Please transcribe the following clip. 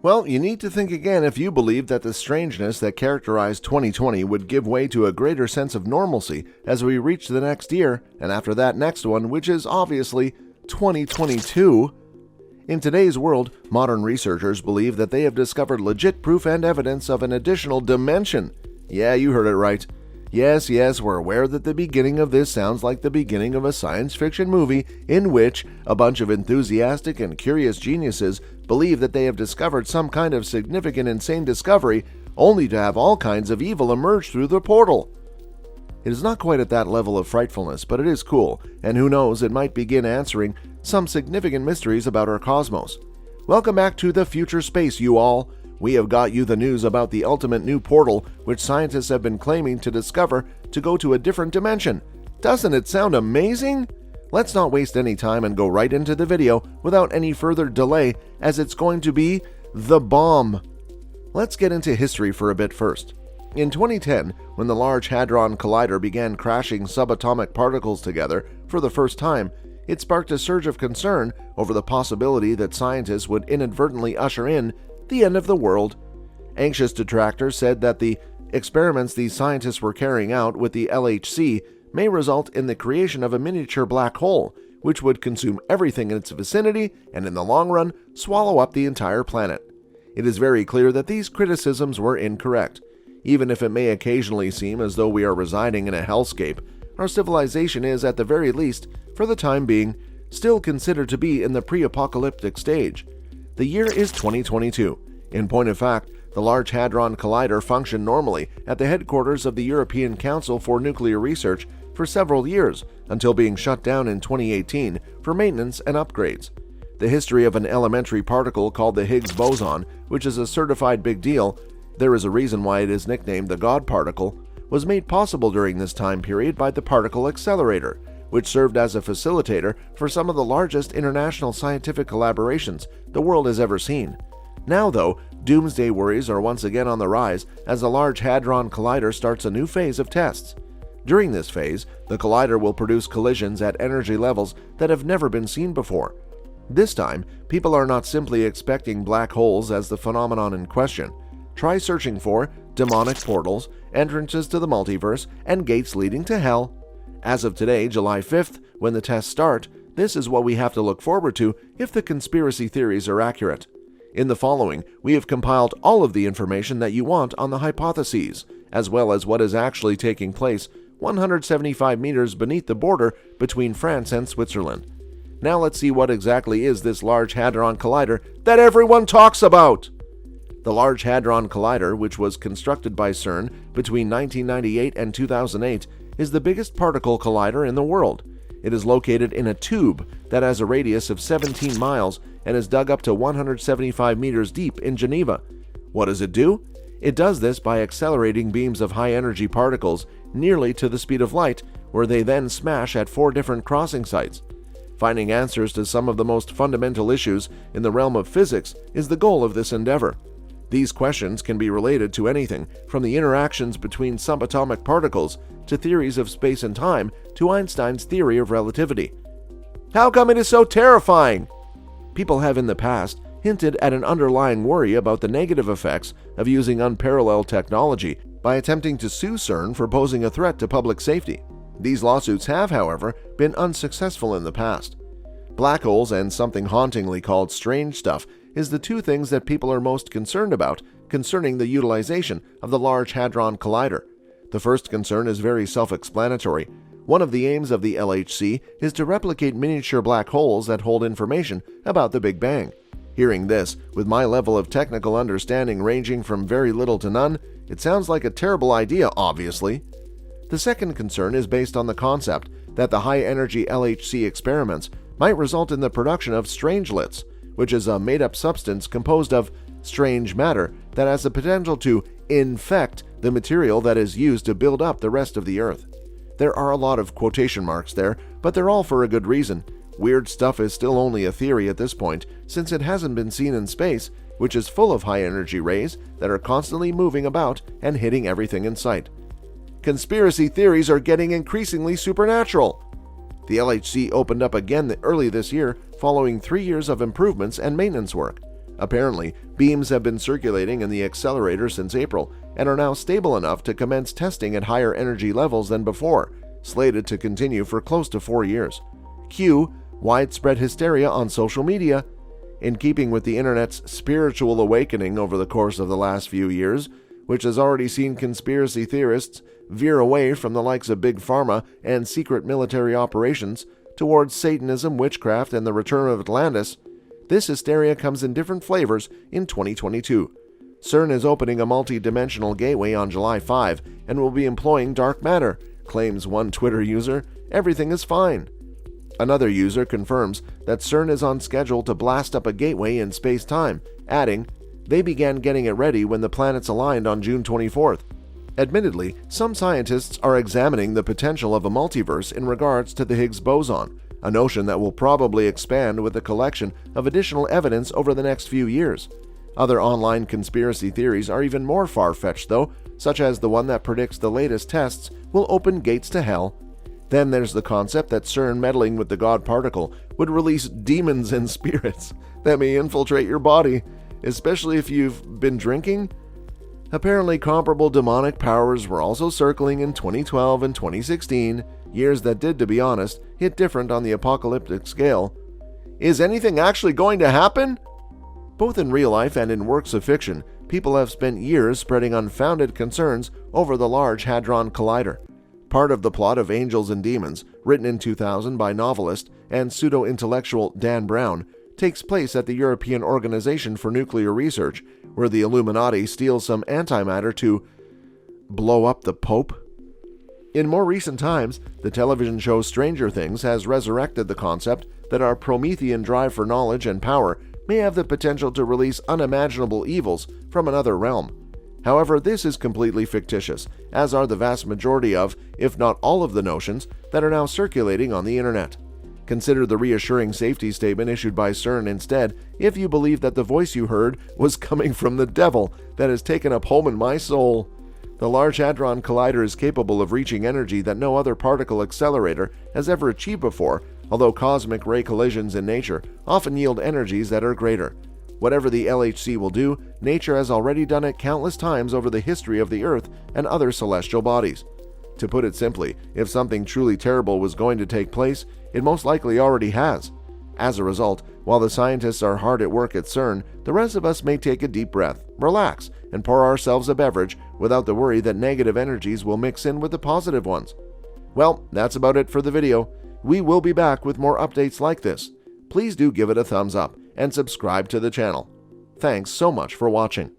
Well, you need to think again if you believe that the strangeness that characterized 2020 would give way to a greater sense of normalcy as we reach the next year, and after that next one, which is obviously 2022. In today's world, modern researchers believe that they have discovered legit proof and evidence of an additional dimension. Yeah, you heard it right. Yes, we're aware that the beginning of this sounds like the beginning of a science fiction movie in which a bunch of enthusiastic and curious geniuses believe that they have discovered some kind of significant insane discovery, only to have all kinds of evil emerge through the portal. It is not quite at that level of frightfulness, but it is cool, and who knows, it might begin answering some significant mysteries about our cosmos. Welcome back to the future space, you all. We have got you the news about the ultimate new portal, which scientists have been claiming to discover to go to a different dimension. Doesn't it sound amazing? Let's not waste any time and go right into the video without any further delay, as it's going to be the bomb. Let's get into history for a bit first. In 2010, when the Large Hadron Collider began crashing subatomic particles together for the first time, it sparked a surge of concern over the possibility that scientists would inadvertently usher in the end of the world. Anxious detractors said that the experiments these scientists were carrying out with the LHC may result in the creation of a miniature black hole, which would consume everything in its vicinity and in the long run swallow up the entire planet. It is very clear that these criticisms were incorrect. Even if it may occasionally seem as though we are residing in a hellscape, our civilization is, at the very least, for the time being, still considered to be in the pre-apocalyptic stage. The year is 2022. In point of fact, the Large Hadron Collider functioned normally at the headquarters of the European Council for Nuclear Research for several years, until being shut down in 2018 for maintenance and upgrades. The history of an elementary particle called the Higgs boson, which is a certified big deal, there is a reason why it is nicknamed the God particle, was made possible during this time period by the particle accelerator, which served as a facilitator for some of the largest international scientific collaborations the world has ever seen. Now, though, Doomsday worries are once again on the rise as the Large Hadron Collider starts a new phase of tests. During this phase, the collider will produce collisions at energy levels that have never been seen before. This time, people are not simply expecting black holes as the phenomenon in question. Try searching for demonic portals, entrances to the multiverse, and gates leading to hell. As of today, July 5th, when the tests start, this is what we have to look forward to if the conspiracy theories are accurate. In the following, we have compiled all of the information that you want on the hypotheses, as well as what is actually taking place 175 meters beneath the border between France and Switzerland. Now let's see what exactly is this Large Hadron Collider that everyone talks about. The Large Hadron Collider, which was constructed by CERN between 1998 and 2008, is the biggest particle collider in the world. It is located in a tube that has a radius of 17 miles and is dug up to 175 meters deep in Geneva. What does it do? It does this by accelerating beams of high-energy particles nearly to the speed of light, where they then smash at 4 different crossing sites. Finding answers to some of the most fundamental issues in the realm of physics is the goal of this endeavor. These questions can be related to anything from the interactions between subatomic particles to theories of space and time to Einstein's theory of relativity. How come it is so terrifying? People have in the past hinted at an underlying worry about the negative effects of using unparalleled technology by attempting to sue CERN for posing a threat to public safety. These lawsuits have, however, been unsuccessful in the past. Black holes and something hauntingly called strange stuff is the two things that people are most concerned about concerning the utilization of the Large Hadron Collider. The first concern is very self-explanatory. One of the aims of the LHC is to replicate miniature black holes that hold information about the Big Bang. Hearing this, with my level of technical understanding ranging from very little to none, it sounds like a terrible idea, obviously. The second concern is based on the concept that the high-energy LHC experiments might result in the production of strangelets, which is a made-up substance composed of strange matter that has the potential to infect the material that is used to build up the rest of the Earth. There are a lot of quotation marks there, but they're all for a good reason. Weird stuff is still only a theory at this point, since it hasn't been seen in space, which is full of high-energy rays that are constantly moving about and hitting everything in sight. Conspiracy theories are getting increasingly supernatural. The LHC opened up again early this year following 3 years of improvements and maintenance work. Apparently, beams have been circulating in the accelerator since April and are now stable enough to commence testing at higher energy levels than before, slated to continue for close to 4 years. Q. Widespread hysteria on social media. In keeping with the internet's spiritual awakening over the course of the last few years, which has already seen conspiracy theorists veer away from the likes of Big Pharma and secret military operations towards Satanism, witchcraft, and the return of Atlantis, this hysteria comes in different flavors in 2022. CERN is opening a multi-dimensional gateway on July 5 and will be employing dark matter, claims one Twitter user. Everything is fine. Another user confirms that CERN is on schedule to blast up a gateway in space-time, adding, "They began getting it ready when the planets aligned on June 24th. Admittedly, some scientists are examining the potential of a multiverse in regards to the Higgs boson, a notion that will probably expand with the collection of additional evidence over the next few years. Other online conspiracy theories are even more far-fetched though, such as the one that predicts the latest tests will open gates to hell. Then there's the concept that CERN meddling with the God particle would release demons and spirits that may infiltrate your body, especially if you've been drinking. Apparently, comparable demonic powers were also circling in 2012 and 2016, years that did, to be honest, hit different on the apocalyptic scale. Is anything actually going to happen? Both in real life and in works of fiction, people have spent years spreading unfounded concerns over the Large Hadron Collider. Part of the plot of Angels and Demons, written in 2000 by novelist and pseudo-intellectual Dan Brown, takes place at the European Organization for Nuclear Research, where the Illuminati steals some antimatter to blow up the Pope. In more recent times, the television show Stranger Things has resurrected the concept that our Promethean drive for knowledge and power may have the potential to release unimaginable evils from another realm. However, this is completely fictitious, as are the vast majority of, if not all of the notions that are now circulating on the internet. Consider the reassuring safety statement issued by CERN instead if you believe that the voice you heard was coming from the devil that has taken up home in my soul. The Large Hadron Collider is capable of reaching energy that no other particle accelerator has ever achieved before, although cosmic ray collisions in nature often yield energies that are greater. Whatever the LHC will do, nature has already done it countless times over the history of the Earth and other celestial bodies. To put it simply, if something truly terrible was going to take place, it most likely already has. As a result, while the scientists are hard at work at CERN, the rest of us may take a deep breath, relax, and pour ourselves a beverage without the worry that negative energies will mix in with the positive ones. Well, that's about it for the video. We will be back with more updates like this. Please do give it a thumbs up and subscribe to the channel. Thanks so much for watching.